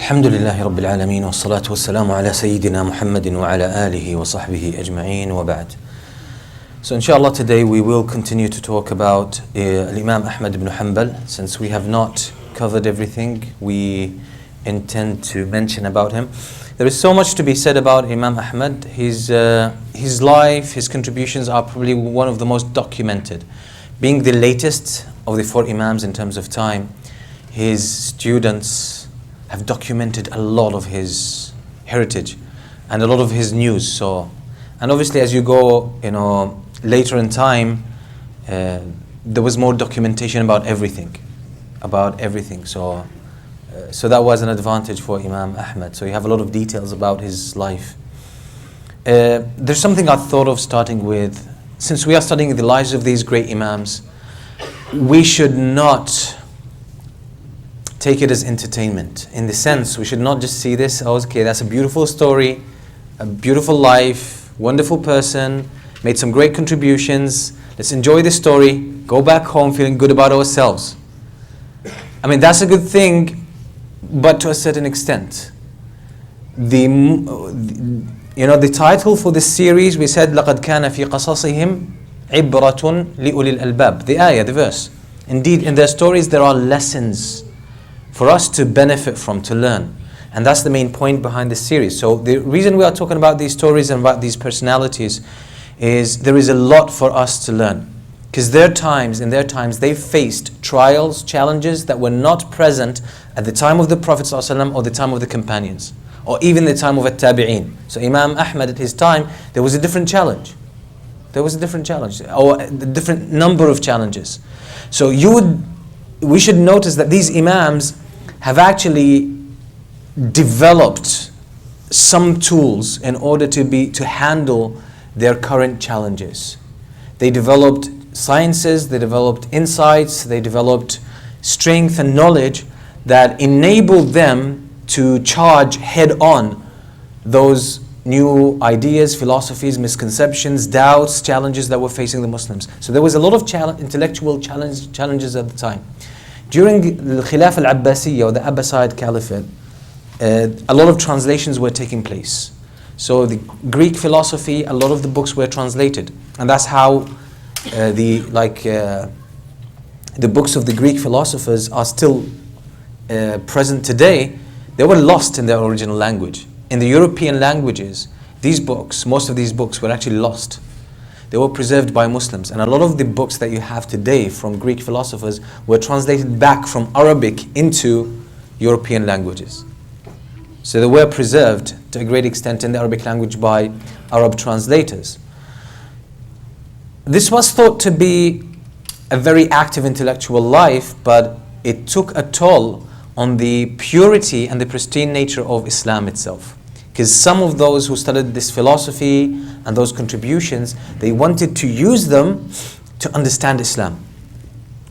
الحمد لله رب العالمين والصلاة والسلام على سيدنا محمد وعلى آله وصحبه أجمعين وبعد. So inshallah today we will continue to talk about Imam Ahmed Ibn Hanbal. Since we have not covered everything, we intend to mention about him. There is so much to be said about Imam Ahmed. His life, his contributions are probably one of the most documented. Being the latest of the four Imams in terms of time, his students have documented a lot of his heritage and a lot of his news. So, and obviously as you go, later in time, there was more documentation about everything. So that was an advantage for Imam Ahmed. So you have a lot of details about his life. There's something I thought of starting with. Since we are studying the lives of these great Imams, we should not take it as entertainment. In the sense, we should not just see this, okay, that's a beautiful story, a beautiful life, wonderful person, made some great contributions, let's enjoy the story, go back home feeling good about ourselves. I mean, that's a good thing, but to a certain extent. The title for this series, we said, لَقَدْ كَانَ فِي قَصَصِهِمْ عِبْرَةٌ لِأُولِي الْأَلْبَابِ. The ayah, the verse. Indeed, in their stories there are lessons for us to benefit from, to learn. And that's the main point behind this series. So the reason we are talking about these stories and about these personalities is there is a lot for us to learn. Because in their times, they faced trials, challenges that were not present at the time of the Prophet ﷺ or the time of the companions, or even the time of at-tabi'een. So Imam Ahmed at his time, there was a different challenge. Or a different number of challenges. So we should notice that these Imams have actually developed some tools in order to handle their current challenges. They developed sciences, they developed insights, they developed strength and knowledge that enabled them to charge head on those new ideas, philosophies, misconceptions, doubts, challenges that were facing the Muslims. So there was a lot of intellectual challenges at the time. During the Khilafah al-Abbasiyya or the Abbasid Caliphate, a lot of translations were taking place. So the Greek philosophy, a lot of the books were translated. And that's how the books of the Greek philosophers are still present today. They were lost in their original language. In the European languages, most of these books were actually lost. They were preserved by Muslims. And a lot of the books that you have today from Greek philosophers were translated back from Arabic into European languages. So they were preserved to a great extent in the Arabic language by Arab translators. This was thought to be a very active intellectual life, but it took a toll on the purity and the pristine nature of Islam itself. Because some of those who studied this philosophy and those contributions, they wanted to use them to understand Islam.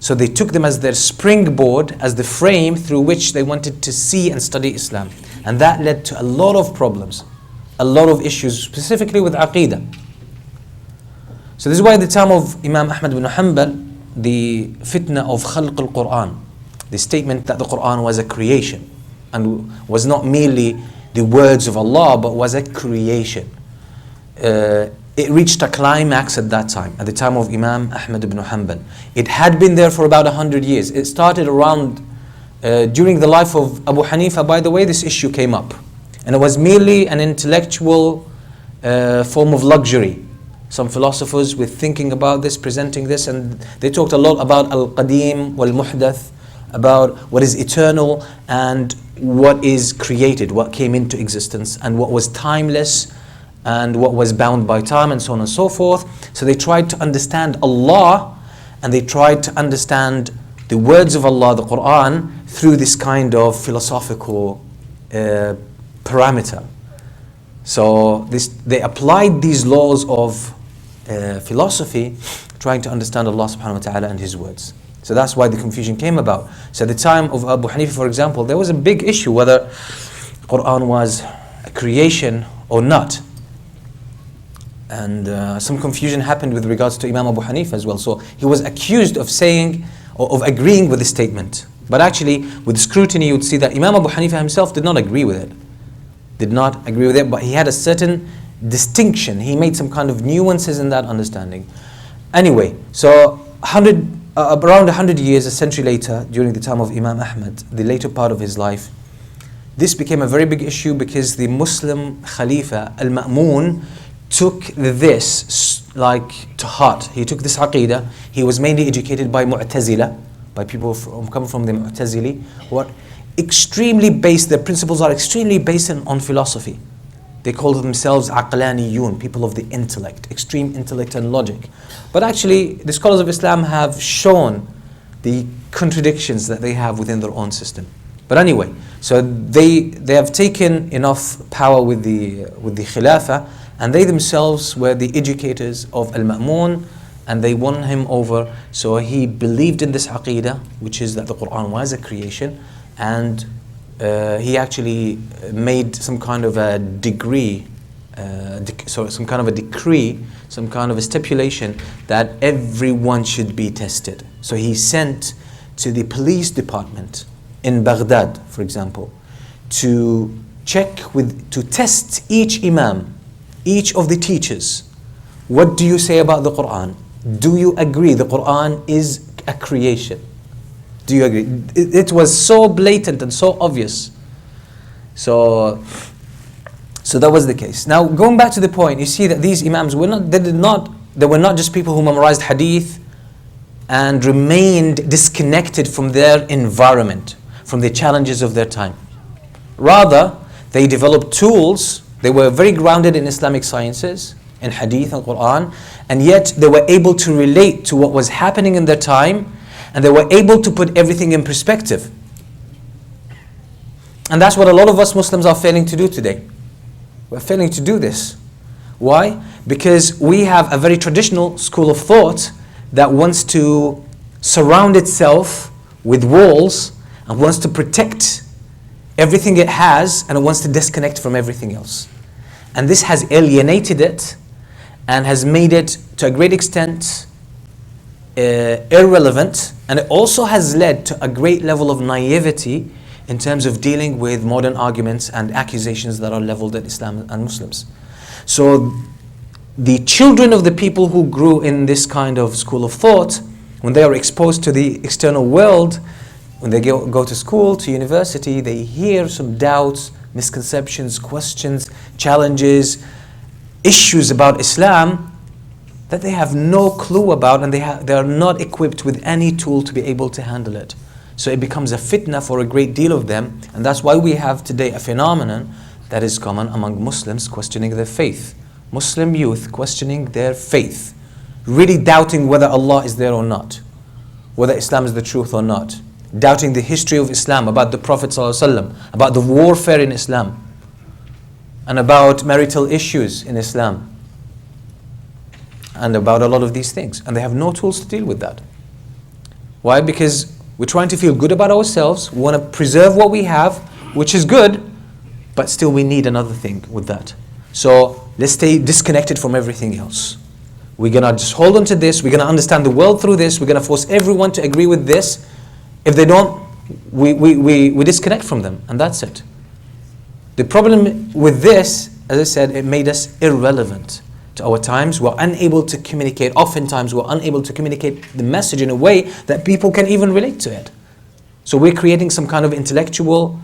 So they took them as their springboard, as the frame through which they wanted to see and study Islam. And that led to a lot of problems, a lot of issues, specifically with Aqeedah. So this is why at the time of Imam Ahmed Ibn Hanbal, the fitna of khalq al-Quran, the statement that the Quran was a creation and was not merely the words of Allah, but was a creation. It reached a climax at that time, at the time of Imam Ahmed Ibn Hanbal. It had been there for about 100 years. It started around, during the life of Abu Hanifa, by the way, this issue came up. And it was merely an intellectual form of luxury. Some philosophers were thinking about this, presenting this, and they talked a lot about al-qadim wal-muhdath, about what is eternal and what is created, what came into existence, and what was timeless and what was bound by time, and so on and so forth. So they tried to understand Allah, and they tried to understand the words of Allah, the Quran, through this kind of philosophical parameter. So they applied these laws of philosophy, trying to understand Allah subhanahu wa ta'ala and His words. So that's why the confusion came about. So at the time of Abu Hanifa, for example, there was a big issue whether Quran was a creation or not. And some confusion happened with regards to Imam Abu Hanifa as well. So he was accused of saying, or of agreeing with the statement. But actually, with scrutiny, you would see that Imam Abu Hanifa himself did not agree with it. But he had a certain distinction. He made some kind of nuances in that understanding. Anyway, so around 100 years, a century later, during the time of Imam Ahmed, the later part of his life, this became a very big issue because the Muslim Khalifa Al-Ma'mun took this like to heart. He took this aqidah. He was mainly educated by Mu'tazila, by people coming from the Mu'tazili, who are extremely based, their principles are extremely based on philosophy. They call themselves aqlaniyun, people of the intellect, extreme intellect and logic. But actually, the scholars of Islam have shown the contradictions that they have within their own system. But anyway, so they have taken enough power with the Khilafah, and they themselves were the educators of Al-Ma'mun, and they won him over. So he believed in this aqidah, which is that the Quran was a creation, and he actually made some kind of a decree, some kind of a stipulation that everyone should be tested. So he sent to the police department in Baghdad, for example, to test each imam, each of the teachers. What do you say about the Quran? Do you agree the Quran is a creation? Do you agree? It was so blatant and so obvious. So that was the case. Now, going back to the point, you see that these imams were not just people who memorized hadith and remained disconnected from their environment, from the challenges of their time. Rather, they developed tools. They were very grounded in Islamic sciences, in hadith and Quran, and yet they were able to relate to what was happening in their time, and they were able to put everything in perspective. And that's what a lot of us Muslims are failing to do today. We're failing to do this. Why? Because we have a very traditional school of thought that wants to surround itself with walls and wants to protect everything it has, and it wants to disconnect from everything else. And this has alienated it and has made it to a great extent irrelevant, and it also has led to a great level of naivety in terms of dealing with modern arguments and accusations that are leveled at Islam and Muslims. So the children of the people who grew in this kind of school of thought, when they are exposed to the external world, when they go to school, to university, they hear some doubts, misconceptions, questions, challenges, issues about Islam that they have no clue about, and they are not equipped with any tool to be able to handle it. So it becomes a fitna for a great deal of them, and that's why we have today a phenomenon that is common among Muslims questioning their faith. Muslim youth questioning their faith, really doubting whether Allah is there or not, whether Islam is the truth or not, doubting the history of Islam, about the Prophet ﷺ, about the warfare in Islam, and about marital issues in Islam, and about a lot of these things. And they have no tools to deal with that. Why? Because we're trying to feel good about ourselves. We want to preserve what we have, which is good, but still we need another thing with that. So let's stay disconnected from everything else. We're going to just hold on to this. We're going to understand the world through this. We're going to force everyone to agree with this. If they don't, we disconnect from them, and that's it. The problem with this, as I said, it made us irrelevant to our times. We're unable to communicate. Oftentimes we're unable to communicate the message in a way that people can even relate to it. So we're creating some kind of intellectual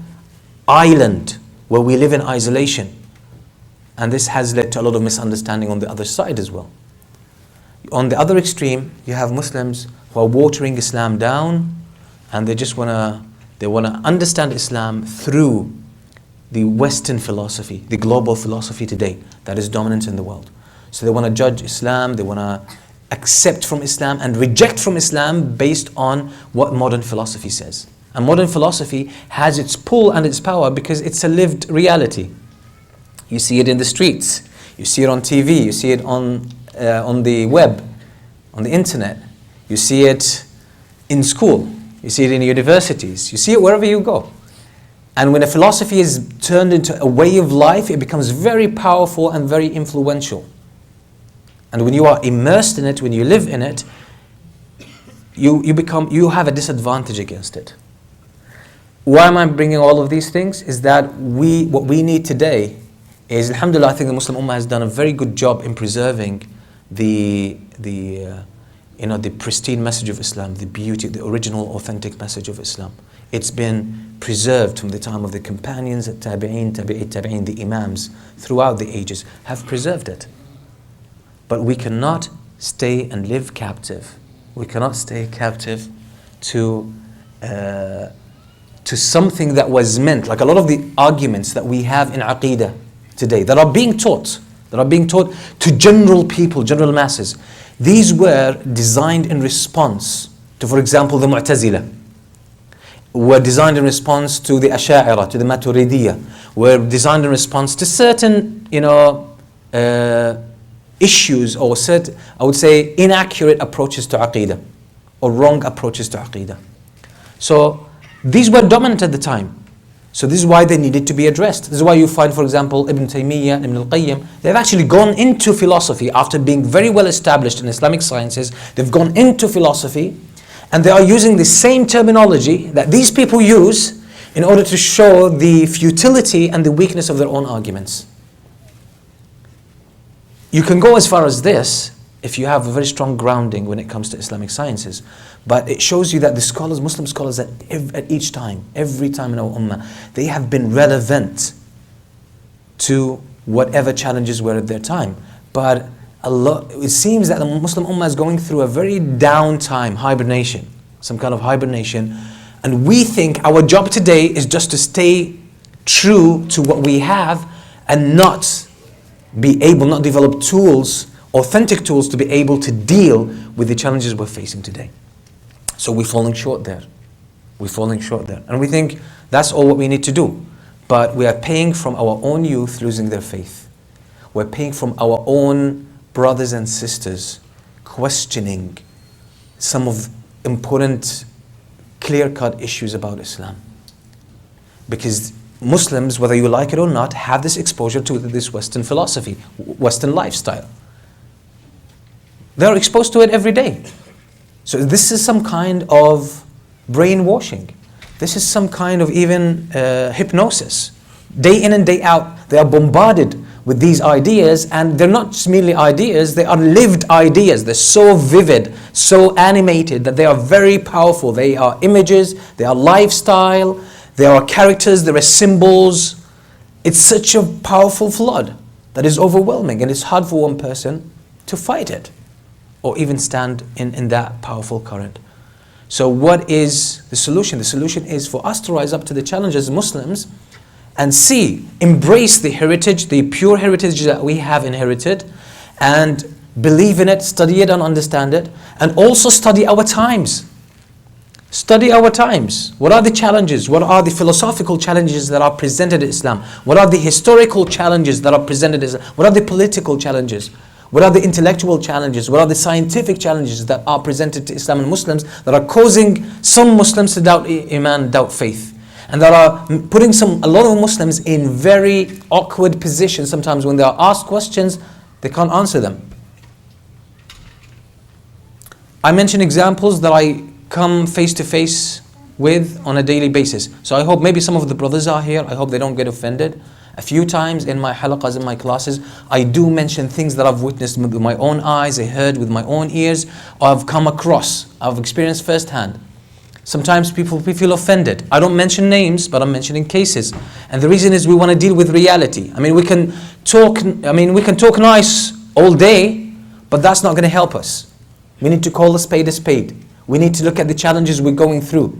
island where we live in isolation. And this has led to a lot of misunderstanding on the other side as well. On the other extreme, you have Muslims who are watering Islam down, and they just want to understand Islam through the Western philosophy, the global philosophy today that is dominant in the world. So they want to judge Islam, they want to accept from Islam and reject from Islam based on what modern philosophy says. And modern philosophy has its pull and its power because it's a lived reality. You see it in the streets, you see it on TV, you see it on the web, on the internet, you see it in school, you see it in universities, you see it wherever you go. And when a philosophy is turned into a way of life, it becomes very powerful and very influential. And when you are immersed in it, when you live in it, you have a disadvantage against it. Why am I bringing all of these things? Is that what we need today is, alhamdulillah, I think the Muslim Ummah has done a very good job in preserving the pristine message of Islam, the beauty, the original, authentic message of Islam. It's been preserved from the time of the companions, the tabi'een, tabi'een, the imams, throughout the ages, have preserved it. But we cannot stay and live captive. We cannot stay captive to something that was meant, like a lot of the arguments that we have in Aqeedah today, that are being taught to general people, general masses. These were designed in response to, for example, the Mu'tazila, were designed in response to the Asha'ira, to the Maturidiyya, were designed in response to certain, issues, or certain, I would say, inaccurate approaches to Aqeedah, or wrong approaches to Aqeedah. So these were dominant at the time. So this is why they needed to be addressed. This is why you find, for example, Ibn Taymiyyah, Ibn al-Qayyim, they've actually gone into philosophy after being very well established in Islamic sciences. They've gone into philosophy, and they are using the same terminology that these people use in order to show the futility and the weakness of their own arguments. You can go as far as this if you have a very strong grounding when it comes to Islamic sciences. But it shows you that the scholars, Muslim scholars, at each time, every time in our ummah, they have been relevant to whatever challenges were at their time. But it seems that the Muslim ummah is going through a very down time, hibernation, some kind of hibernation. And we think our job today is just to stay true to what we have and not develop tools, authentic tools, to be able to deal with the challenges we're facing today. So we're falling short there. And we think that's all what we need to do. But we are paying from our own youth losing their faith. We're paying from our own brothers and sisters questioning some of important, clear-cut issues about Islam. Because Muslims, whether you like it or not, have this exposure to this Western philosophy, Western lifestyle. They're exposed to it every day. So this is some kind of brainwashing. This is some kind of even hypnosis. Day in and day out, they are bombarded with these ideas, and they're not just merely ideas, they are lived ideas. They're so vivid, so animated, that they are very powerful. They are images, they are lifestyle, they are characters, they are symbols. It's such a powerful flood that is overwhelming, and it's hard for one person to fight it, or even stand in that powerful current. So what is the solution? The solution is for us to rise up to the challenge as Muslims and embrace the heritage, the pure heritage that we have inherited, and believe in it, study it and understand it, and also study our times. Study our times. What are the challenges? What are the philosophical challenges that are presented in Islam? What are the historical challenges that are presented in Islam? What are the political challenges? What are the intellectual challenges? What are the scientific challenges that are presented to Islam and Muslims that are causing some Muslims to doubt Iman, doubt faith? And that are putting a lot of Muslims in very awkward positions sometimes when they are asked questions, they can't answer them. I mention examples that I come face to face with on a daily basis. So I hope maybe some of the brothers are here. I hope they don't get offended. A few times in my halaqahs, in my classes, I do mention things that I've witnessed with my own eyes, I heard with my own ears, or I've come across, I've experienced firsthand. Sometimes people feel offended. I don't mention names, but I'm mentioning cases. And the reason is we want to deal with reality. We can talk nice all day, but that's not going to help us. We need to call a spade a spade. We need to look at the challenges we're going through.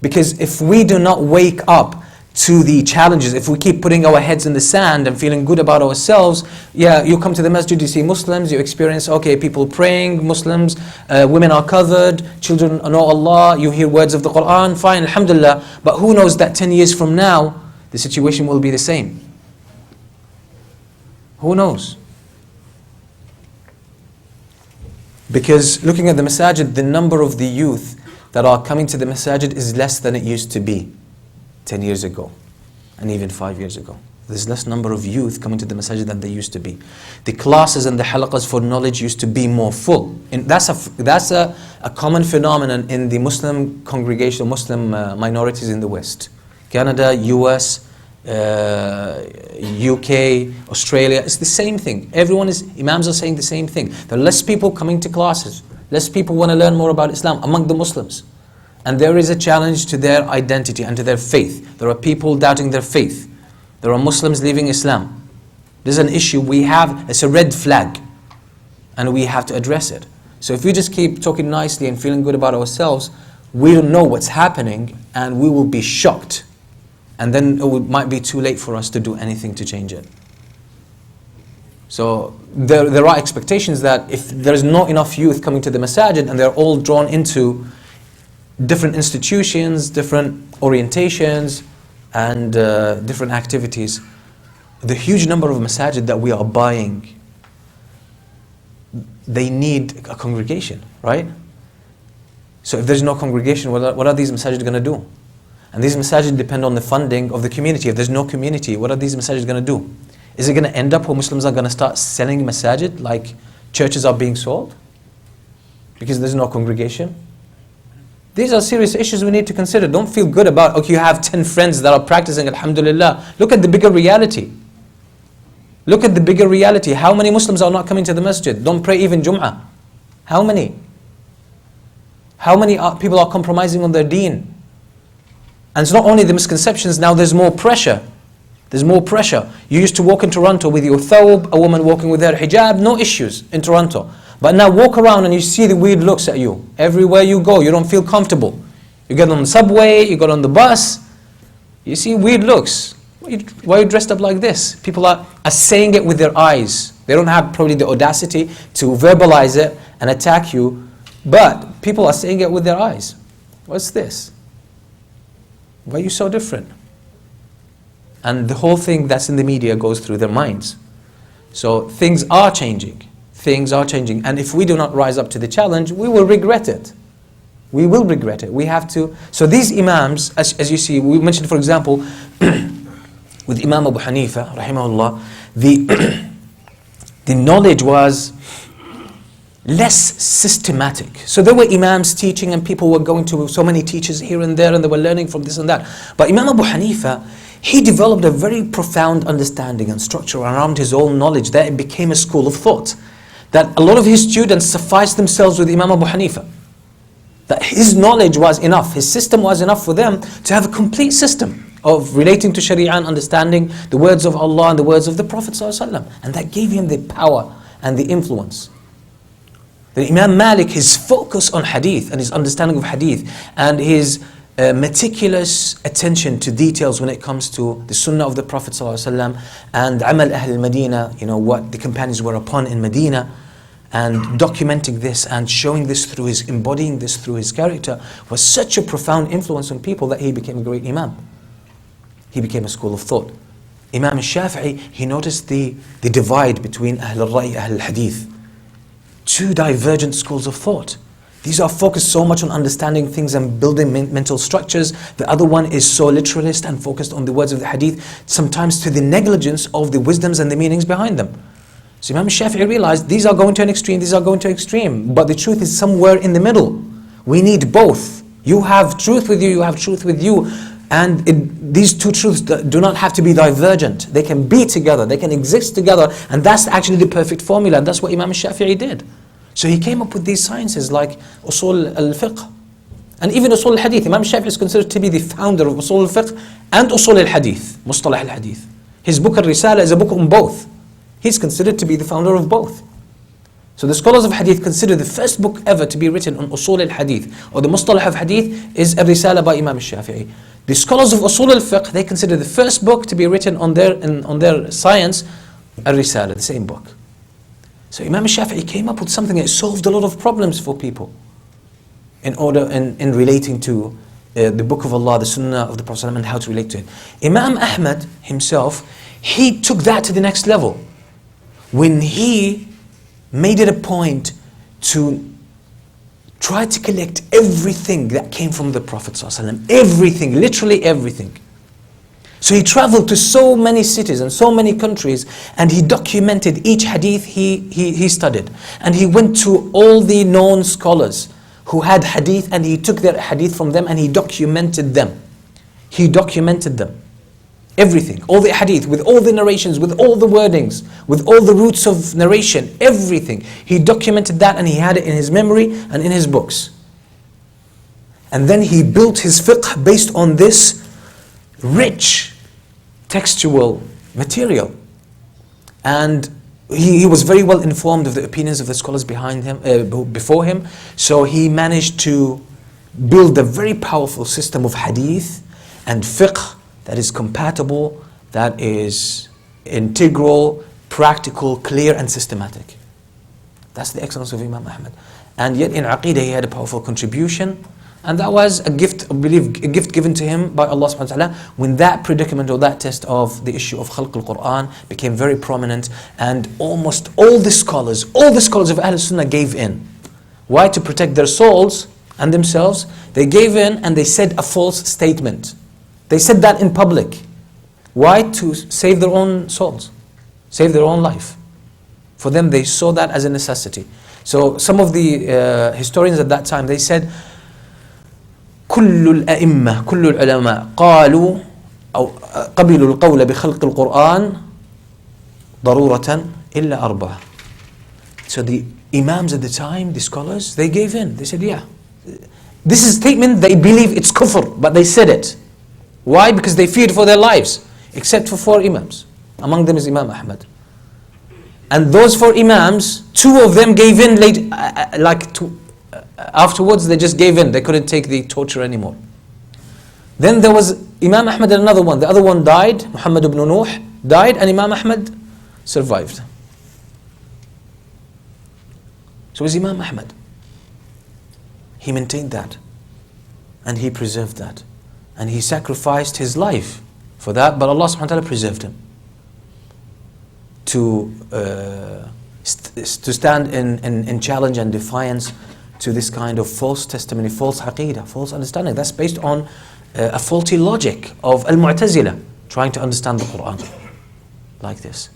Because if we do not wake up to the challenges, if we keep putting our heads in the sand and feeling good about ourselves, you come to the masjid, you see Muslims, you experience, people praying, Muslims, women are covered, children know Allah, you hear words of the Quran, fine, alhamdulillah, but who knows that 10 years from now, the situation will be the same. Who knows? Because looking at the masajid, the number of the youth that are coming to the masajid is less than it used to be 10 years ago, and even 5 years ago. There's less number of youth coming to the masajid than there used to be. The classes and the halaqas for knowledge used to be more full. And that's a common phenomenon in the Muslim congregation, Muslim minorities in the West. Canada, US, UK, Australia, it's the same thing. Imams are saying the same thing. There are less people coming to classes. Less people want to learn more about Islam among the Muslims. And there is a challenge to their identity and to their faith. There are people doubting their faith. There are Muslims leaving Islam. This is an issue we have, it's a red flag. And we have to address it. So if we just keep talking nicely and feeling good about ourselves, we don't know what's happening and we will be shocked. And then it might be too late for us to do anything to change it. So there are expectations that if there's not enough youth coming to the masajid and they're all drawn into different institutions, different orientations, and different activities, the huge number of masajid that we are buying, they need a congregation, right? So if there's no congregation, what are these masajid going to do? And these masajid depend on the funding of the community. If there's no community, what are these masajid going to do? Is it going to end up where Muslims are going to start selling masajid like churches are being sold? Because there's no congregation? These are serious issues we need to consider. Don't feel good about, okay, you have 10 friends that are practicing, alhamdulillah. Look at the bigger reality. Look at the bigger reality. How many Muslims are not coming to the masjid? Don't pray even Jum'ah. How many? How many people are compromising on their deen? And it's not only the misconceptions, now there's more pressure. There's more pressure. You used to walk in Toronto with your thawb, a woman walking with her hijab, no issues in Toronto. But now walk around and you see the weird looks at you. Everywhere you go, you don't feel comfortable. You get on the subway, you get on the bus, you see weird looks. Why are you dressed up like this? People are saying it with their eyes. They don't have probably the audacity to verbalize it and attack you, but people are saying it with their eyes. What's this? Why are you so different? And the whole thing that's in the media goes through their minds. So things are changing. Things are changing. And if we do not rise up to the challenge, we will regret it. We will regret it. We have to. So these imams, as you see, we mentioned, for example, with Imam Abu Hanifa, rahimahullah, the knowledge was less systematic. So there were imams teaching and people were going to so many teachers here and there and they were learning from this and that. But Imam Abu Hanifa, he developed a very profound understanding and structure around his own knowledge that it became a school of thought. That a lot of his students sufficed themselves with Imam Abu Hanifa. That his knowledge was enough, his system was enough for them to have a complete system of relating to Sharia and understanding the words of Allah and the words of the Prophet ﷺ. And that gave him the power and the influence. The Imam Malik, his focus on hadith and his understanding of hadith and his meticulous attention to details when it comes to the sunnah of the Prophet ﷺ and amal ahl al-Madinah, what the companions were upon in Medina, and documenting this and showing this through his, embodying this through his character, was such a profound influence on people that he became a great imam. He became a school of thought. Imam al-Shafi'i, he noticed the divide between ahl al-Ra'i, ahl al-Hadith. Two divergent schools of thought. These are focused so much on understanding things and building mental structures. The other one is so literalist and focused on the words of the hadith, sometimes to the negligence of the wisdoms and the meanings behind them. So Imam Shafi'i realized these are going to an extreme, these are going to an extreme, but the truth is somewhere in the middle. We need both. You have truth with you, you have truth with you, and these two truths do not have to be divergent. They can be together, they can exist together, and that's actually the perfect formula, and that's what Imam Shafi'i did. So he came up with these sciences like usul al-fiqh and even usul al-hadith. Imam Shafi'i is considered to be the founder of usul al-fiqh and usul al-hadith, mustalah al-hadith. His book al-Risala is a book on both. He's considered to be the founder of both. So the scholars of hadith consider the first book ever to be written on usul al-hadith or the mustalah of hadith is al-Risala by Imam Shafi'i. The scholars of usul al-fiqh, they consider the first book to be written on their science, al-Risala, the same book. So Imam Shafi'i came up with something that solved a lot of problems for people in relating to the book of Allah, the sunnah of the Prophet ﷺ, and how to relate to it. Imam Ahmed himself, he took that to the next level when he made it a point to try to collect everything that came from the Prophet ﷺ. Everything, literally everything. So he traveled to so many cities and so many countries, and he documented each hadith he studied. And he went to all the known scholars who had hadith, and he took their hadith from them and he documented them. He documented them. Everything, all the hadith, with all the narrations, with all the wordings, with all the roots of narration, everything. He documented that and he had it in his memory and in his books. And then he built his fiqh based on this rich textual material. And he was very well informed of the opinions of the scholars behind him, before him. So he managed to build a very powerful system of hadith and fiqh that is compatible, that is integral, practical, clear and systematic. That's the excellence of Imam Ahmed. And yet in Aqeedah he had a powerful contribution, and that was a gift, I believe, a gift given to him by Allah subhanahu wa ta'ala when that predicament or that test of the issue of Khalq al-Quran became very prominent, and almost all the scholars of Ahl Sunnah gave in. Why? To protect their souls and themselves. They gave in and they said a false statement. They said that in public. Why? To save their own souls, save their own life. For them, they saw that as a necessity. So some of the historians at that time, they said, كل الأئمة كل العلماء قالوا أو قبلوا القول بخلق القرآن ضرورة إلا أربعة. So the imams at the time, the scholars, they gave in. They said, yeah, this is a statement they believe it's kufr, but they said it. Why? Because they feared for their lives, except for 4 imams. Among them is Imam Ahmed. And those 4 imams, 2 of them gave in late, afterwards they just gave in. They couldn't take the torture anymore. Then there was Imam Ahmed and another one. The other one died, Muhammad ibn Nuh died, and Imam Ahmed survived. So it was Imam Ahmed. He maintained that. And he preserved that. And he sacrificed his life for that, but Allah subhanahu wa ta'ala preserved him. To stand in challenge and defiance to this kind of false testimony, false aqeedah, false understanding. That's based on a faulty logic of al-Mu'tazila, trying to understand the Quran like this.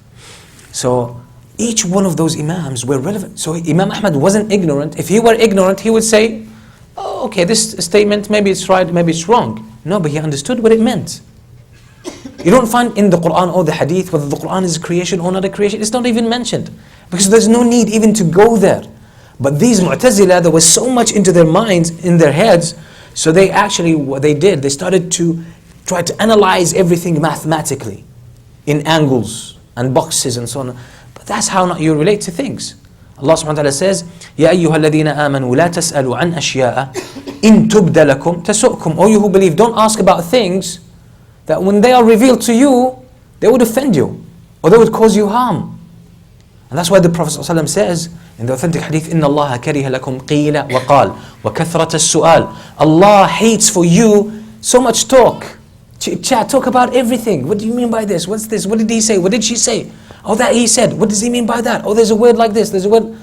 So each one of those imams were relevant. So Imam Ahmed wasn't ignorant. If he were ignorant, he would say, oh, okay, this statement, maybe it's right, maybe it's wrong. No, but he understood what it meant. You don't find in the Quran or the Hadith whether the Quran is a creation or not a creation. It's not even mentioned, because there's no need even to go there. But these Mu'tazila, there was so much into their minds, in their heads, so they actually, what they did, they started to try to analyze everything mathematically, in angles and boxes and so on. But that's how not you relate to things. Allah subhanahu wa ta'ala says, يَا أَيُّهَا الَّذِينَ آمَنُوا لَا تَسْأَلُوا عَنْ أَشْيَاءَ إِن تُبْدَ لَكُمْ تَسُؤْكُمْ. O you who believe, don't ask about things that when they are revealed to you, they would offend you, or they would cause you harm. And that's why the Prophet ﷺ says, in the authentic hadith, إِنَّ اللَّهَ كَرِهَ لَكُمْ قِيلَ وَقَالَ وَكَثْرَةَ السُّؤَالِ. Allah hates for you so much talk. Chat, talk about everything. What do you mean by this? What's this? What did he say? What did she say? Oh, that he said. What does he mean by that? Oh, there's a word like this. There's a word.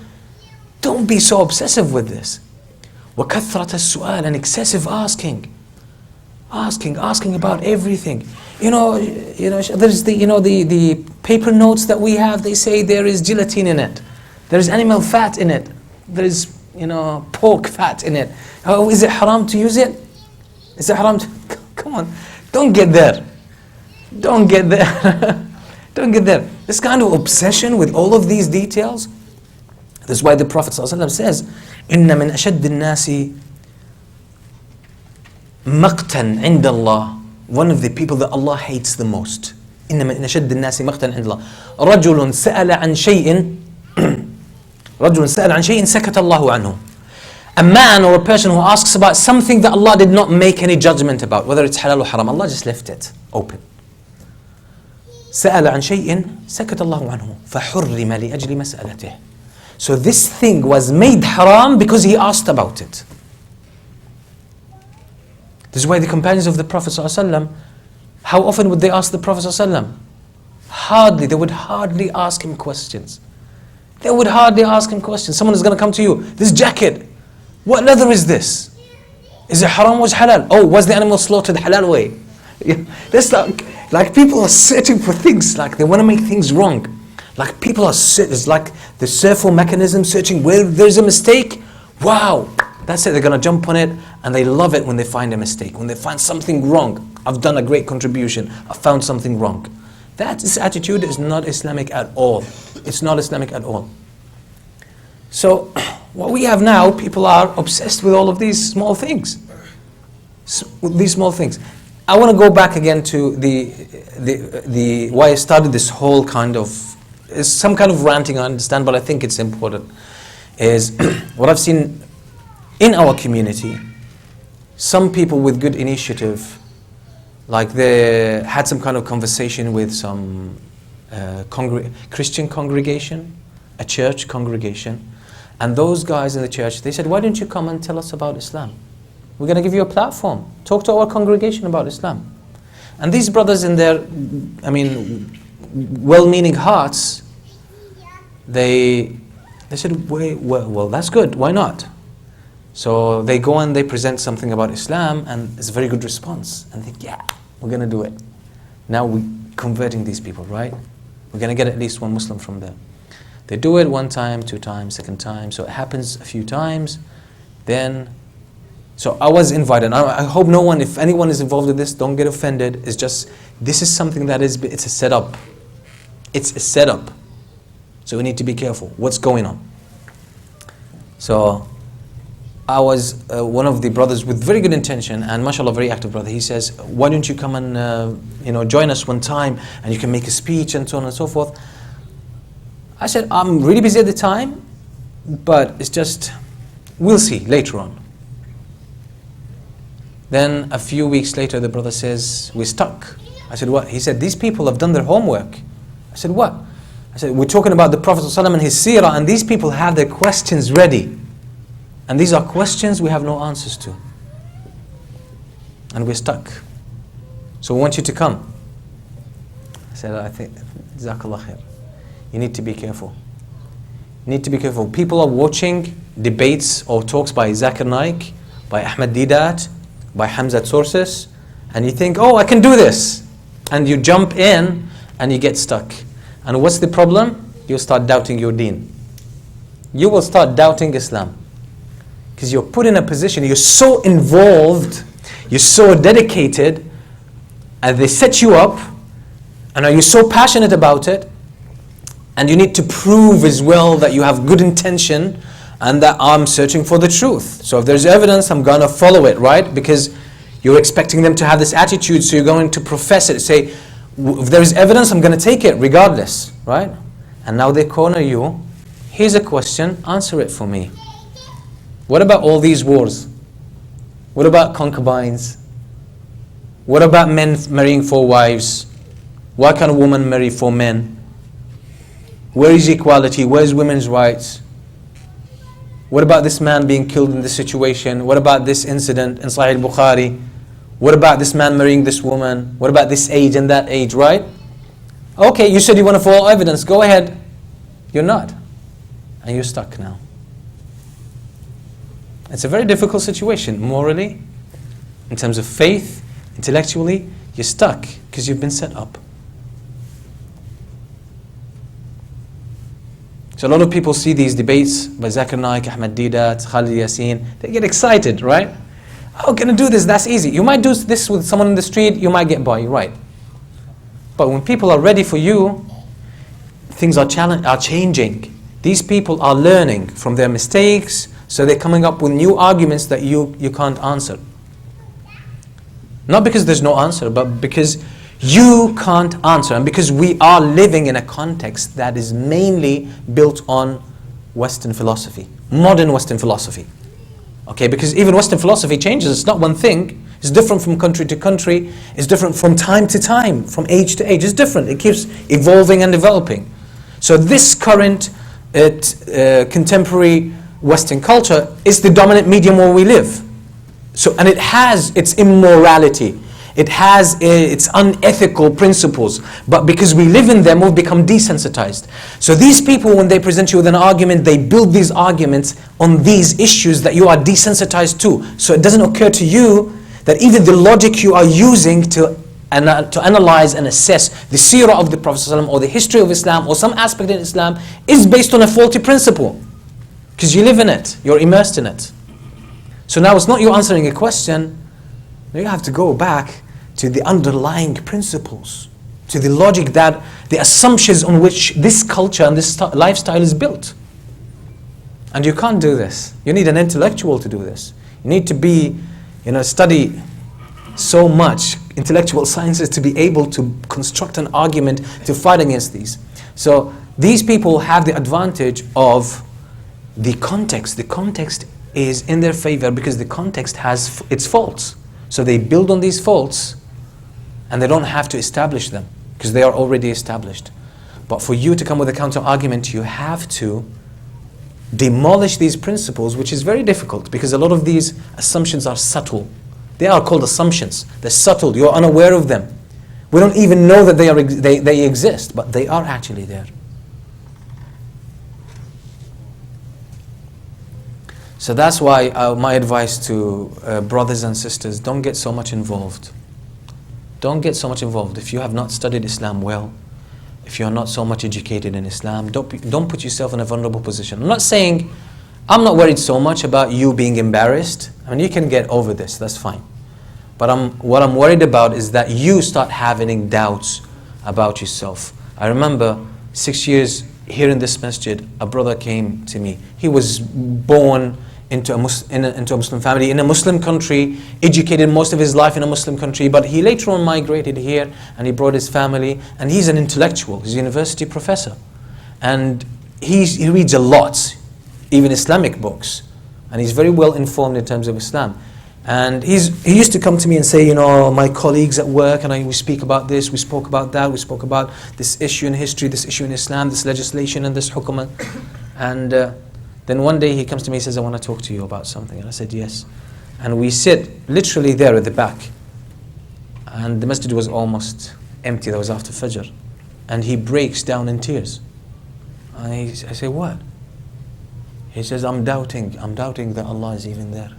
Don't be so obsessive with this. وَكَثْرَةَ السُّؤَالِ, and excessive asking. Asking about everything. There's the paper notes that we have. They say there is gelatin in it. There is animal fat in it. There is pork fat in it. Oh, is it haram to use it? Is it haram to? Come on, don't get there. Don't get there. Don't get there. This kind of obsession with all of these details. That's why the Prophet ﷺ says, إِنَّ مِنْ أَشَدِّ النَّاسِ مَقْتًا عِنْدَ اللَّهِ. One of the people that Allah hates the most. إِنَّ مِنْ أَشَدِّ النَّاسِ مَقْتًا عِنْدَ اللَّهِ رَجُلٌ سَأَلَ عَنْ شَيْءٍ سَكَتَ اللَّهُ عَنْهُ. A man or a person who asks about something that Allah did not make any judgment about, whether it's halal or haram, Allah just left it open. سأل عن شيء سكت الله عنه فحرم لأجل مسألته. So this thing was made haram because he asked about it. This is why the companions of the Prophet ﷺ, how often would they ask the Prophet ﷺ? Hardly. They would hardly ask him questions. Someone is going to come to you. This jacket, what leather is this? Is it haram or is halal? Oh, was the animal slaughtered halal way? Yeah, that's like people are searching for things, like they want to make things wrong. Like people are, it's like the survival mechanism searching where there's a mistake. Wow, that's it, they're going to jump on it, and they love it when they find a mistake, when they find something wrong. I've done a great contribution, I found something wrong. This attitude is not Islamic at all. It's not Islamic at all. So, what we have now, people are obsessed with all of these small things. These small things. I want to go back again to the why I started this whole kind of, it's some kind of ranting, I understand, but I think it's important, is what I've seen in our community. Some people with good initiative, like they had some kind of conversation with some Christian congregation, a church congregation, and those guys in the church, they said, why don't you come and tell us about Islam? We're going to give you a platform. Talk to our congregation about Islam. And these brothers in their, well-meaning hearts, they said, well, that's good, why not? So they go and they present something about Islam, and it's a very good response. And they think, yeah, we're going to do it. Now we're converting these people, right? We're going to get at least one Muslim from there. They do it one time, two times, second time. So it happens a few times. Then, so I was invited. I hope no one, if anyone is involved in this, don't get offended. It's just, this is something that is, it's a setup. It's a setup. So we need to be careful. What's going on? So I was one of the brothers with very good intention, and mashallah, very active brother. He says, why don't you come and join us one time, and you can make a speech and so on and so forth. I said, I'm really busy at the time, but it's just, we'll see later on. Then a few weeks later, the brother says, we're stuck. I said, what? He said, these people have done their homework. I said, what? I said, we're talking about the Prophet ﷺ and his seerah, and these people have their questions ready. And these are questions we have no answers to. And we're stuck. So we want you to come. I said, I think, Jazakallah khair. You need to be careful. You need to be careful. People are watching debates or talks by Zakir Naik, by Ahmed Didat, by Hamzat Sources, and you think, oh, I can do this. And you jump in and you get stuck. And what's the problem? You'll start doubting your deen. You will start doubting Islam. Because you're put in a position, you're so involved, you're so dedicated, and they set you up, and are you so passionate about it, and you need to prove as well that you have good intention and that I'm searching for the truth. So if there's evidence, I'm going to follow it, right? Because you're expecting them to have this attitude, so you're going to profess it. Say, if there's evidence, I'm going to take it regardless, right? And now they corner you. Here's a question, answer it for me. What about all these wars? What about concubines? What about men marrying 4 wives? Why can't a woman marry 4 men? Where is equality? Where is women's rights? What about this man being killed in this situation? What about this incident in Sahih Bukhari? What about this man marrying this woman? What about this age and that age, right? Okay, you said you want to follow evidence. Go ahead. You're not. And you're stuck now. It's a very difficult situation. Morally, in terms of faith, intellectually, you're stuck because you've been set up. So a lot of people see these debates by Zakir Naik, Ahmed Didat, Khalid Yasin. They get excited, right? Oh, can I do this? That's easy. You might do this with someone in the street, you might get by, right? But when people are ready for you, things are changing. These people are learning from their mistakes, so they're coming up with new arguments that you can't answer. Not because there's no answer, but because you can't answer. And because we are living in a context that is mainly built on Western philosophy, modern Western philosophy. Okay, because even Western philosophy changes. It's not one thing. It's different from country to country. It's different from time to time, from age to age. It's different. It keeps evolving and developing. So this current contemporary Western culture is the dominant medium where we live. So, and it has its immorality. It has its unethical principles. But because we live in them, we've become desensitized. So these people, when they present you with an argument, they build these arguments on these issues that you are desensitized to. So it doesn't occur to you that even the logic you are using to to analyze and assess the seerah of the Prophet ﷺ or the history of Islam or some aspect in Islam is based on a faulty principle. Because you live in it, you're immersed in it. So now it's not you answering a question, now you have to go back to the underlying principles, to the logic that, the assumptions on which this culture and this lifestyle is built. And you can't do this. You need an intellectual to do this. You need to be, study so much intellectual sciences to be able to construct an argument to fight against these. So these people have the advantage of the context. The context is in their favor because the context has its faults. So they build on these faults and they don't have to establish them because they are already established. But for you to come with a counter argument, you have to demolish these principles, which is very difficult because a lot of these assumptions are subtle. They are called assumptions. They're subtle. You're unaware of them. We don't even know that they exist, but they are actually there. So that's why my advice to brothers and sisters, don't get so much involved. Don't get so much involved. If you have not studied Islam well, if you're not so much educated in Islam, don't put yourself in a vulnerable position. I'm not saying, I'm not worried so much about you being embarrassed. I mean, you can get over this, that's fine. But what I'm worried about is that you start having doubts about yourself. I remember 6 years here in this masjid, a brother came to me. He was born into a Muslim family, in a Muslim country, educated most of his life in a Muslim country, but he later on migrated here and he brought his family, and he's an intellectual, he's a university professor. And he reads a lot, even Islamic books, and he's very well informed in terms of Islam. And he used to come to me and say, my colleagues at work, and we speak about this, we spoke about that, we spoke about this issue in history, this issue in Islam, this legislation and this hukm. And then one day he comes to me and says, I want to talk to you about something. And I said, yes. And we sit literally there at the back. And the masjid was almost empty, that was after Fajr. And he breaks down in tears. I say, what? He says, I'm doubting that Allah is even there.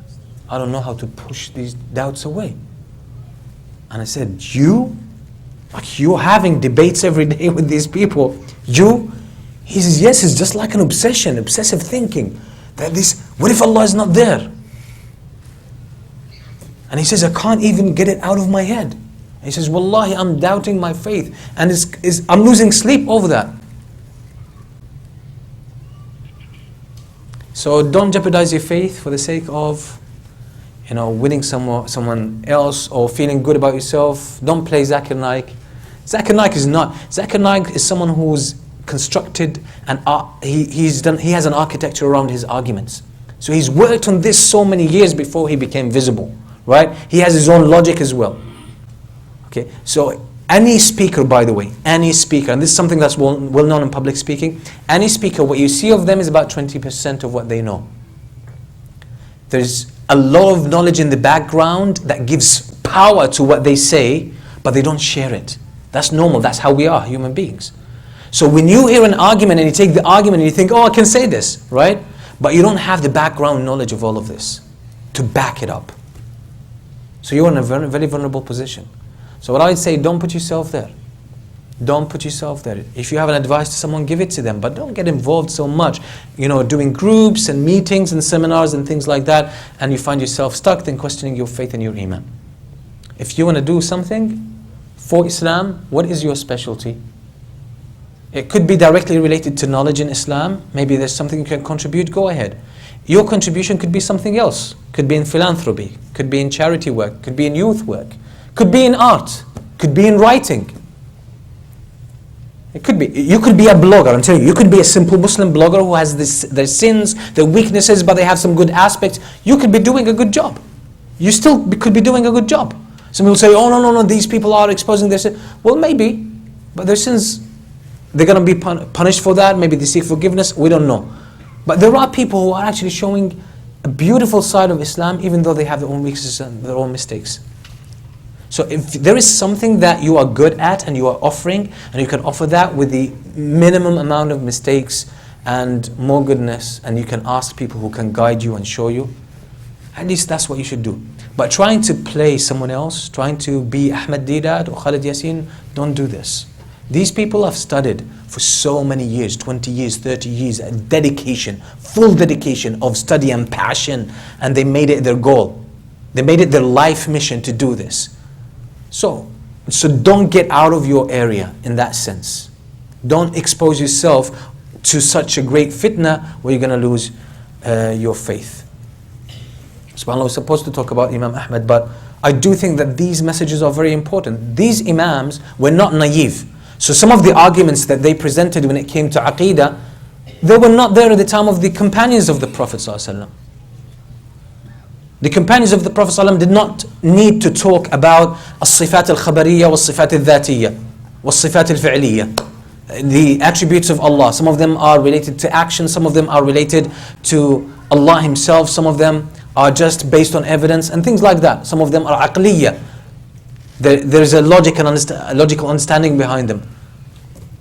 I don't know how to push these doubts away. And I said, you? Like you're having debates every day with these people. You? He says, yes, it's just like an obsession, obsessive thinking. What if Allah is not there? And he says, I can't even get it out of my head. And he says, Wallahi, I'm doubting my faith. And I'm losing sleep over that. So don't jeopardize your faith for the sake of winning someone else or feeling good about yourself. Don't play Zakir Naik. Zakir Naik is someone who's constructed and he has an architecture around his arguments. So he's worked on this so many years before he became visible, right? He has his own logic as well. Okay, so any speaker, by the way, any speaker, and this is something that's well known in public speaking, any speaker, what you see of them is about 20% of what they know. There's a lot of knowledge in the background that gives power to what they say, but they don't share it. That's normal, that's how we are, human beings. So when you hear an argument and you take the argument and you think, I can say this, right? But you don't have the background knowledge of all of this to back it up. So you're in a very, very vulnerable position. So what I'd say, don't put yourself there. Don't put yourself there. If you have an advice to someone, give it to them, but don't get involved so much, doing groups and meetings and seminars and things like that, and you find yourself stuck, then questioning your faith and your iman. If you want to do something for Islam, what is your specialty? It could be directly related to knowledge in Islam. Maybe there's something you can contribute, go ahead. Your contribution could be something else. Could be in philanthropy, could be in charity work, could be in youth work, could be in art, could be in writing. It could be. You could be a blogger. I'm telling you, you could be a simple Muslim blogger who has their sins, their weaknesses, but they have some good aspects. You could be doing a good job. You still could be doing a good job. Some people say, oh no, these people are exposing their sins. Well, maybe, but their sins, they're going to be punished for that. Maybe they seek forgiveness. We don't know. But there are people who are actually showing a beautiful side of Islam, even though they have their own weaknesses and their own mistakes. So if there is something that you are good at and you are offering, and you can offer that with the minimum amount of mistakes and more goodness, and you can ask people who can guide you and show you, At least that's what you should do. But trying to play someone else, trying to be Ahmed Deedat or Khalid Yasin, don't do this. These people have studied for so many years, 20 years, 30 years, dedication, full dedication of study and passion, and they made it their goal. They made it their life mission to do this. So don't get out of your area in that sense. Don't expose yourself to such a great fitna where you're going to lose your faith. SubhanAllah, we're supposed to talk about Imam Ahmed, but I do think that these messages are very important. These Imams were not naive. So some of the arguments that they presented when it came to Aqeedah, they were not there at the time of the companions of the Prophet ﷺ. The companions of the Prophet ﷺ did not need to talk about as-sifat al-khabariyya was-sifat al-dhatiyya was-sifat al-fi'liyya. The attributes of Allah, some of them are related to action, some of them are related to Allah Himself, some of them are just based on evidence and things like that. Some of them are aqliyya. There's a logical understanding behind them.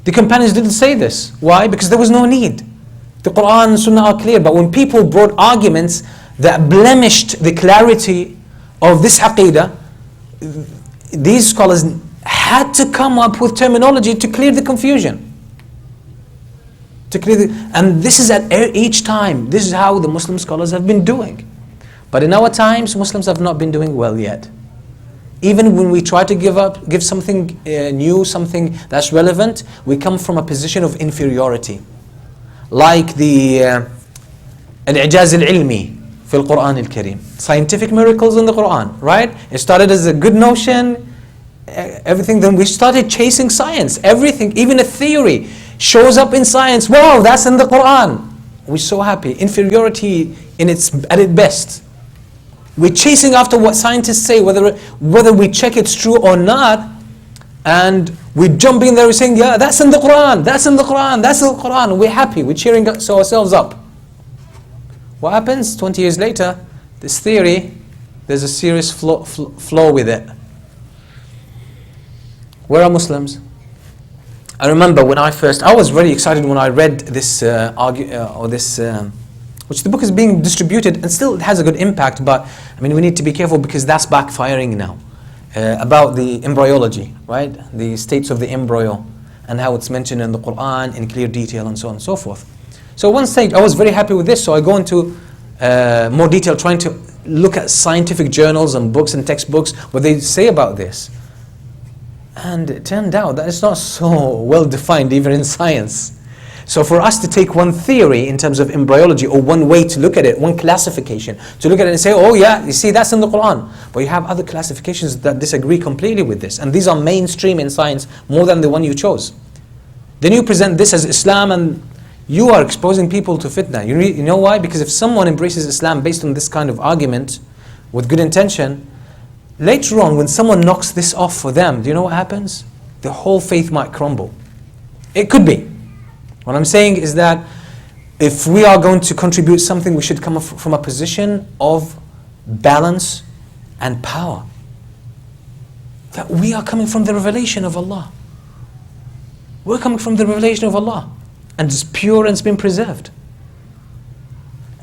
The companions didn't say this. Why? Because there was no need. The Quran and Sunnah are clear, but when people brought arguments that blemished the clarity of this aqeedah, these scholars had to come up with terminology to clear the confusion. And this is at each time. This is how the Muslim scholars have been doing. But in our times, Muslims have not been doing well yet. Even when we try to give something new, something that's relevant, we come from a position of inferiority. Like the al-i'jaz al-ilmi fi al-Quran al-Kareem. Scientific miracles in the Quran, right? It started as a good notion, everything, then we started chasing science. Everything, even a theory, shows up in science. Wow, that's in the Quran. We're so happy. Inferiority at its best. We're chasing after what scientists say, whether we check it's true or not, and we jump in there and saying, yeah, that's in the Quran, that's in the Quran, that's in the Quran. We're happy, we're cheering ourselves up. What happens 20 years later? This theory, there's a serious flaw with it. Where are Muslims? I remember when I was very excited when I read this which the book is being distributed and still it has a good impact, but I mean we need to be careful because that's backfiring now. About the embryology, right? The states of the embryo and how it's mentioned in the Quran in clear detail and so on and so forth. So one stage I was very happy with this, so I go into more detail trying to look at scientific journals and books and textbooks, what they say about this. And it turned out that it's not so well defined even in science. So for us to take one theory in terms of embryology, or one way to look at it, one classification, to look at it and say, oh yeah, you see that's in the Quran. But you have other classifications that disagree completely with this. And these are mainstream in science more than the one you chose. Then you present this as Islam and you are exposing people to fitna. You know why? Because if someone embraces Islam based on this kind of argument, with good intention, later on when someone knocks this off for them, do you know what happens? The whole faith might crumble. It could be. What I'm saying is that if we are going to contribute something, we should come from a position of balance and power. That we are coming from the revelation of Allah. We're coming from the revelation of Allah. And it's pure and it's been preserved.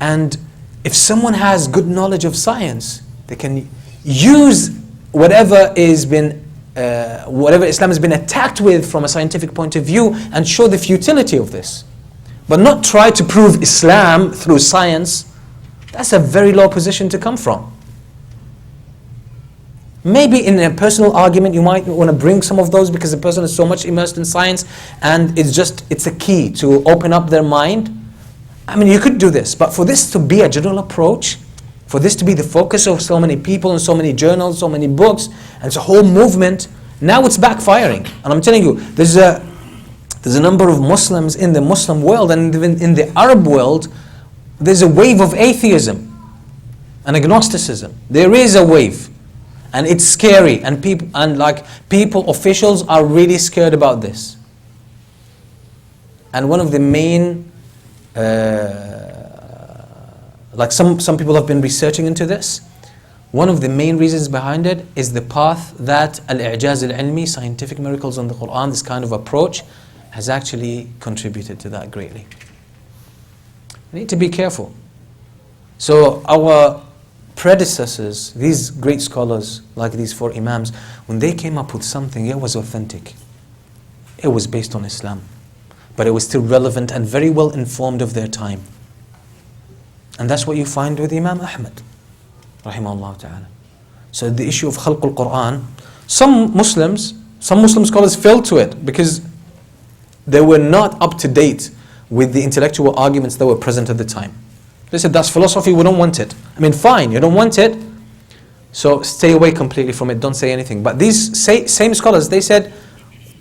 And if someone has good knowledge of science, they can use whatever Islam has been attacked with from a scientific point of view and show the futility of this. But not try to prove Islam through science. That's a very low position to come from. Maybe in a personal argument you might want to bring some of those because the person is so much immersed in science and it's a key to open up their mind. I mean, you could do this, but for this to be a general approach, for this to be the focus of so many people and so many journals, so many books, and it's a whole movement, now it's backfiring. And I'm telling you, there's a number of Muslims in the Muslim world and even in the Arab world, there's a wave of atheism and agnosticism. There is a wave. And it's scary, and officials are really scared about this. And one of the main, some people have been researching into this. One of the main reasons behind it is the path that al-i'jaz al-ilmi, scientific miracles on the Quran, this kind of approach, has actually contributed to that greatly. We need to be careful. So our predecessors, these great scholars, like these four Imams, when they came up with something, it was authentic. It was based on Islam. But it was still relevant and very well informed of their time. And that's what you find with Imam Ahmed, rahimahullah ta'ala. So the issue of khalq al-Quran, some Muslim scholars fell to it because they were not up to date with the intellectual arguments that were present at the time. They said, that's philosophy, we don't want it. I mean, fine, you don't want it, so stay away completely from it, don't say anything. But these same scholars, they said,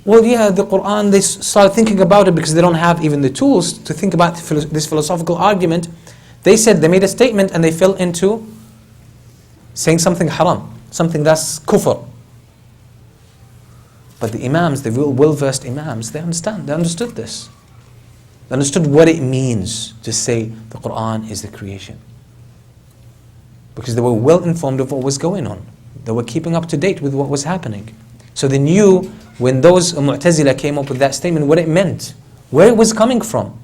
well, yeah, the Quran, they started thinking about it because they don't have even the tools to think about this philosophical argument. They said, they made a statement and they fell into saying something haram, something that's kufr. But the Imams, the well-versed Imams, they understood this. They understood what it means to say the Quran is the creation. Because they were well informed of what was going on. They were keeping up to date with what was happening. So they knew when those Mu'tazila came up with that statement, what it meant, where it was coming from.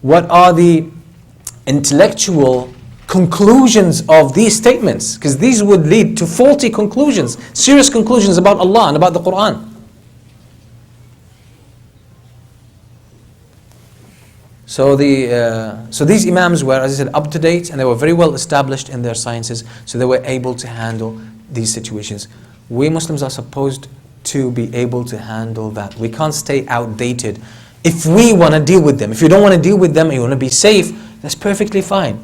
What are the intellectual conclusions of these statements? Because these would lead to faulty conclusions, serious conclusions about Allah and about the Quran. So these Imams were, as I said, up to date, and they were very well established in their sciences, so they were able to handle these situations. We Muslims are supposed to be able to handle that. We can't stay outdated. If we want to deal with them, if you don't want to deal with them and you want to be safe, that's perfectly fine.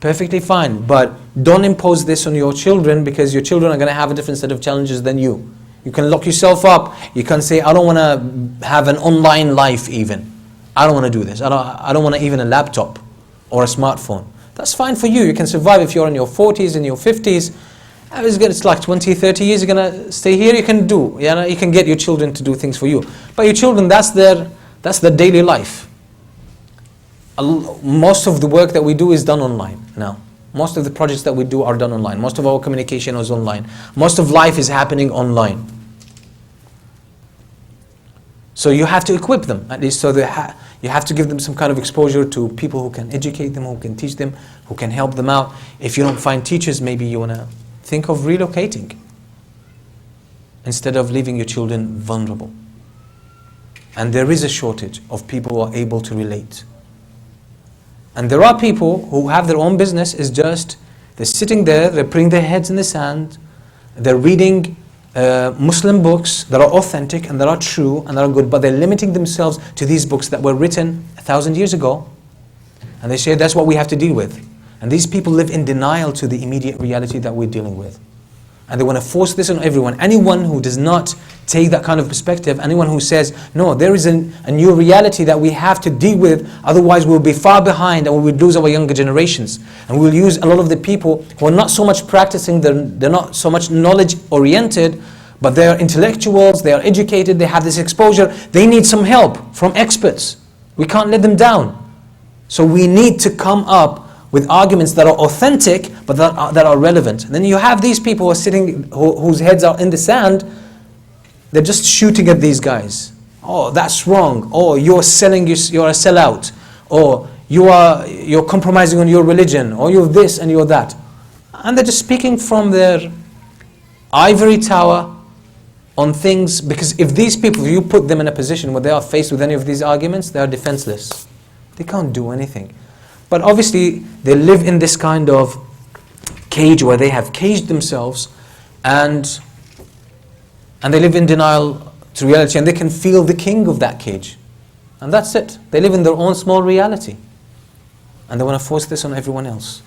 Perfectly fine. But don't impose this on your children, because your children are going to have a different set of challenges than you. You can lock yourself up. You can say, I don't want to have an online life even. I don't want to do this. I don't want even a laptop or a smartphone. That's fine for you. You can survive if you're in your 40s, in your 50s. It's like 20, 30 years you're going to stay here. You can do. You can get your children to do things for you. But your children, that's their daily life. Most of the work that we do is done online now. Most of the projects that we do are done online. Most of our communication is online. Most of life is happening online. So you have to equip them, at least, so you have to give them some kind of exposure to people who can educate them, who can teach them, who can help them out. If you don't find teachers, maybe you want to think of relocating instead of leaving your children vulnerable. And there is a shortage of people who are able to relate. And there are people who have their own business, is just, they're sitting there, they're putting their heads in the sand, they're reading Muslim books that are authentic and that are true and that are good, but they're limiting themselves to these books that were written 1,000 years ago. And they say that's what we have to deal with. And these people live in denial to the immediate reality that we're dealing with. And they want to force this on everyone. Anyone who does not take that kind of perspective, anyone who says, no, there is a new reality that we have to deal with, otherwise we'll be far behind and we will lose our younger generations. And we'll use a lot of the people who are not so much practicing, they're not so much knowledge oriented, but they are intellectuals, they are educated, they have this exposure, they need some help from experts. We can't let them down. So we need to come up with arguments that are authentic, but that are relevant. And then you have these people who are sitting, whose heads are in the sand, they're just shooting at these guys. Oh, that's wrong. Oh, you're a sellout. Or you're compromising on your religion. Or you're this and you're that. And they're just speaking from their ivory tower on things, because if these people, if you put them in a position where they are faced with any of these arguments, they are defenseless. They can't do anything. But obviously, they live in this kind of cage where they have caged themselves, and they live in denial to reality, and they can feel the king of that cage. And that's it. They live in their own small reality. And they want to force this on everyone else.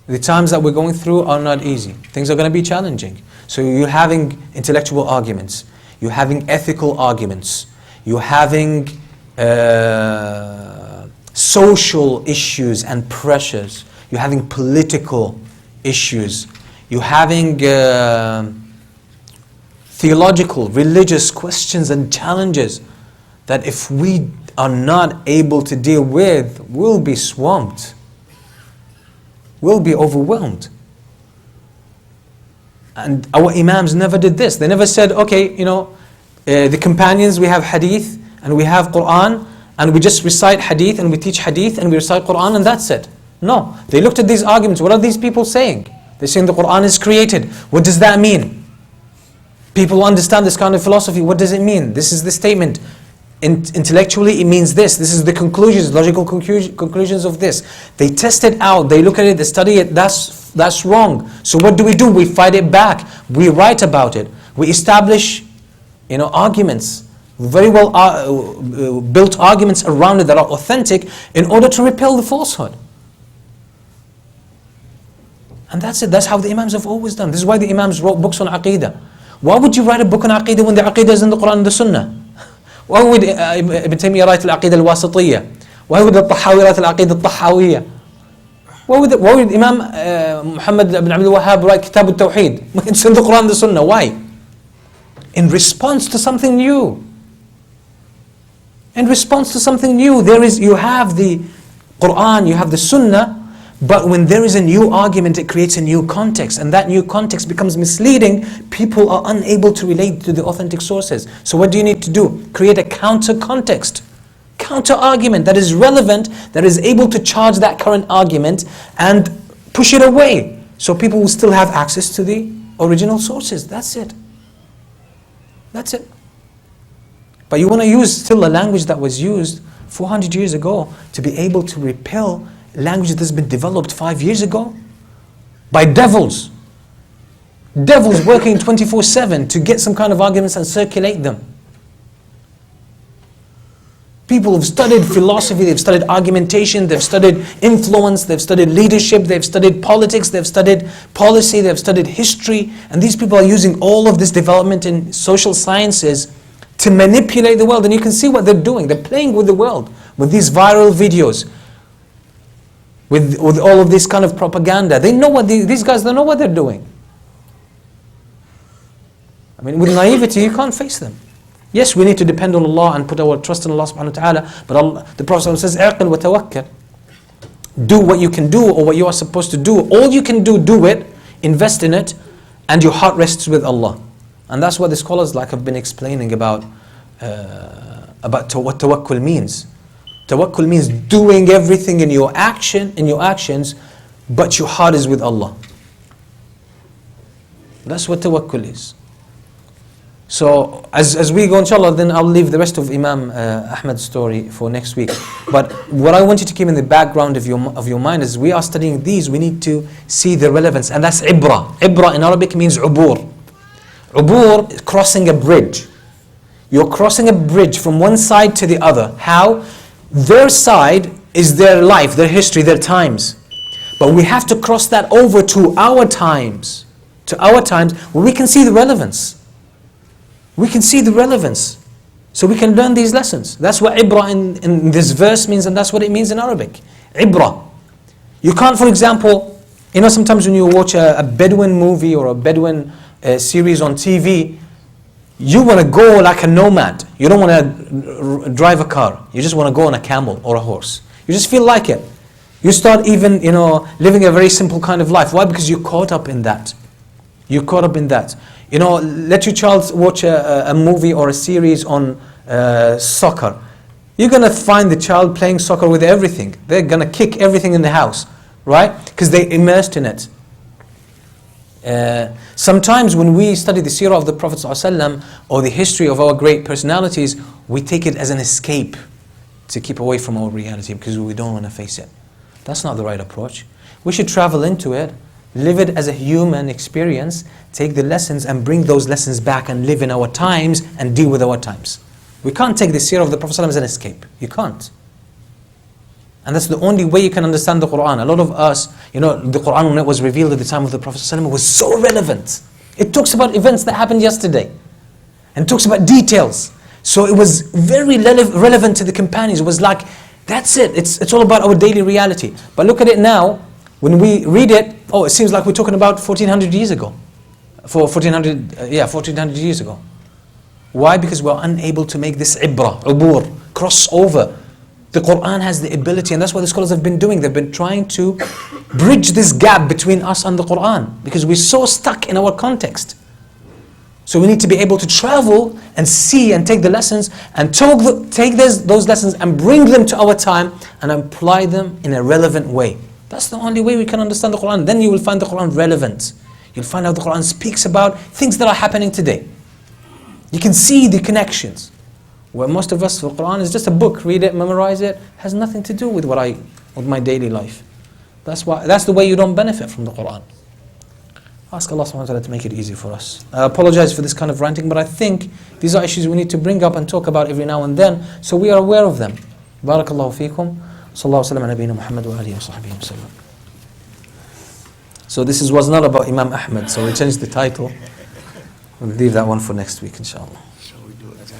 The times that we're going through are not easy. Things are going to be challenging. So you're having intellectual arguments. You're having ethical arguments. You're having social issues and pressures. You're having political issues. You're having theological, religious questions and challenges that if we are not able to deal with, we'll be swamped. We'll be overwhelmed. And our Imams never did this. They never said, okay, the companions, we have hadith and we have Quran, and we just recite hadith and we teach hadith and we recite Quran and that's it. No, they looked at these arguments. What are these people saying? They're saying the Quran is created. What does that mean? People understand this kind of philosophy. What does it mean? This is the statement. Intellectually, it means this. This is the conclusions, logical conclusions of this. They test it out. They look at it. They study it. That's wrong. So what do? We fight it back. We write about it. We establish, arguments, very well built arguments around it that are authentic in order to repel the falsehood. And that's it. That's how the Imams have always done. This is why the Imams wrote books on Aqidah. Why would you write a book on Aqidah when the Aqidah is in the Quran and the Sunnah? Why would Ibn Taymiyyah write Al-Aqidah Al-Wasitiyya? Why would Al-Tahawi write Al-Aqidah Al-Tahawiyya? Why would Imam Muhammad Ibn Abdul Wahhab write Kitab Al-Tawheed? It's in the Quran and the Sunnah. Why? In response to something new. In response to something new. You have the Quran, you have the Sunnah, but when there is a new argument, it creates a new context, and that new context becomes misleading. People are unable to relate to the authentic sources. So what do you need to do? Create a counter context, counter argument that is relevant, that is able to charge that current argument and push it away, so people will still have access to the original sources. That's it. That's it. But you want to use still a language that was used 400 years ago to be able to repel language that's been developed 5 years ago by devils. Devils working 24/7 to get some kind of arguments and circulate them. People have studied philosophy, they've studied argumentation, they've studied influence, they've studied leadership, they've studied politics, they've studied policy, they've studied history, and these people are using all of this development in social sciences to manipulate the world. And you can see what they're doing. They're playing with the world with these viral videos, with all of this kind of propaganda. They know what these guys don't know what they're doing. I mean, with naivety, you can't face them. Yes, we need to depend on Allah and put our trust in Allah subhanahu wa ta'ala, but the Prophet says, "Aqil wa tawakkal." Do what you can do, or what you are supposed to do. All you can do it, invest in it, and your heart rests with Allah. And that's what the scholars have been explaining about what tawakkul means. Tawakkul means doing everything in your actions, but your heart is with Allah. That's what tawakkul is. So as we go, inshallah, then I'll leave the rest of Imam Ahmed's story for next week. But what I want you to keep in the background of your mind is, we are studying these, we need to see the relevance, and that's ibra. Ibra in Arabic means ubur. Ubur is crossing a bridge. You're crossing a bridge from one side to the other. How? Their side is their life, their history, their times. But we have to cross that over to our times. To our times where we can see the relevance. We can see the relevance. So we can learn these lessons. That's what ibra in this verse means, and that's what it means in Arabic. Ibra. You can't, for example, sometimes when you watch a Bedouin movie or a Bedouin series on TV, you want to go like a nomad. You don't want to drive a car. You just want to go on a camel or a horse. You just feel like it. You start even, living a very simple kind of life. Why? Because you're caught up in that. You're caught up in that. Let your child watch a movie or a series on soccer. You're going to find the child playing soccer with everything. They're going to kick everything in the house, right? Because they're immersed in it. Sometimes when we study the seerah of the Prophet ﷺ or the history of our great personalities, we take it as an escape to keep away from our reality because we don't want to face it. That's not the right approach. We should travel into it, live it as a human experience, take the lessons and bring those lessons back and live in our times and deal with our times. We can't take the seerah of the Prophet ﷺ as an escape. You can't. And that's the only way you can understand the Quran. A lot of us, the Quran when it was revealed at the time of the Prophet ﷺ was so relevant. It talks about events that happened yesterday. And it talks about details. So it was very relevant to the companions. It was like, that's it. It's all about our daily reality. But look at it now. When we read it, it seems like we're talking about 1400 years ago. 1400 years ago. Why? Because we're unable to make this ibra, ubur, cross over. The Quran has the ability, and that's what the scholars have been doing. They've been trying to bridge this gap between us and the Quran, because we're so stuck in our context. So we need to be able to travel and see and take the lessons and take those lessons and bring them to our time and apply them in a relevant way. That's the only way we can understand the Quran. Then you will find the Quran relevant. You'll find out the Quran speaks about things that are happening today. You can see the connections. Where most of us, the Quran is just a book, read it, memorize it, has nothing to do with with my daily life. That's the way you don't benefit from the Quran. Ask Allah subhanahu wa ta'ala to make it easy for us. I apologize for this kind of ranting, but I think these are issues we need to bring up and talk about every now and then, so we are aware of them. Barakallahu feekum. Sallallahu sallam ala nabiyyina Muhammad wa alihi wa sahbihi wa sallam. So this was not about Imam Ahmed, so we changed the title. We'll leave that one for next week, inshallah. Shall we do it again?